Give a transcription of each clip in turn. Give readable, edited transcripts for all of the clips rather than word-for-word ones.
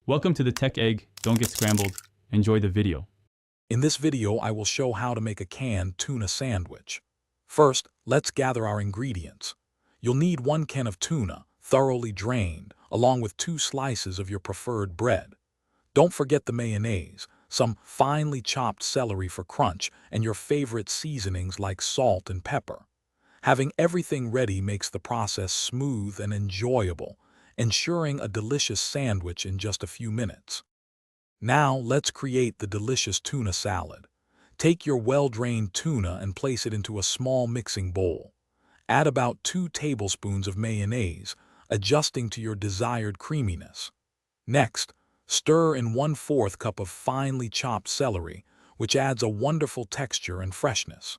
Welcome to the Tech Egg. Don't get scrambled. Enjoy the video. In this video, I will show how to make a canned tuna sandwich. First, let's gather our ingredients. You'll need 1 can of tuna, thoroughly drained, along with 2 slices of your preferred bread. Don't forget the mayonnaise, some finely chopped celery for crunch, and your favorite seasonings like salt and pepper. Having everything ready makes the process smooth and enjoyable, ensuring a delicious sandwich in just a few minutes. Now, let's create the delicious tuna salad. Take your well-drained tuna and place it into a small mixing bowl. Add about 2 tablespoons of mayonnaise, adjusting to your desired creaminess. Next, stir in 1/4 cup of finely chopped celery, which adds a wonderful texture and freshness.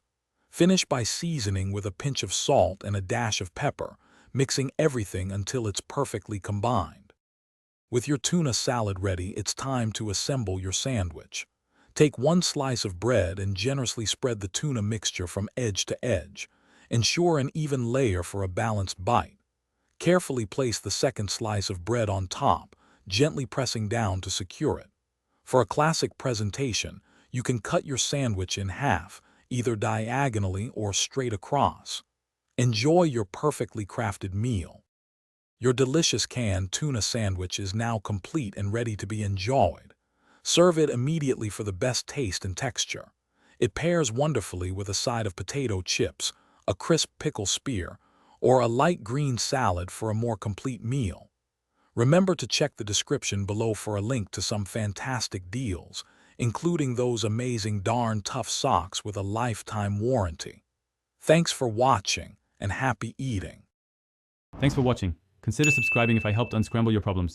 Finish by seasoning with a pinch of salt and a dash of pepper, mixing everything until it's perfectly combined. With your tuna salad ready, it's time to assemble your sandwich. Take 1 slice of bread and generously spread the tuna mixture from edge to edge. Ensure an even layer for a balanced bite. Carefully place the second slice of bread on top, gently pressing down to secure it. For a classic presentation, you can cut your sandwich in half, either diagonally or straight across. Enjoy your perfectly crafted meal. Your delicious canned tuna sandwich is now complete and ready to be enjoyed. Serve it immediately for the best taste and texture. It pairs wonderfully with a side of potato chips, a crisp pickle spear, or a light green salad for a more complete meal. Remember to check the description below for a link to some fantastic deals, including those amazing darn tough socks with a lifetime warranty. Thanks for watching and happy eating. Thanks for watching. Consider subscribing if I helped unscramble your problems.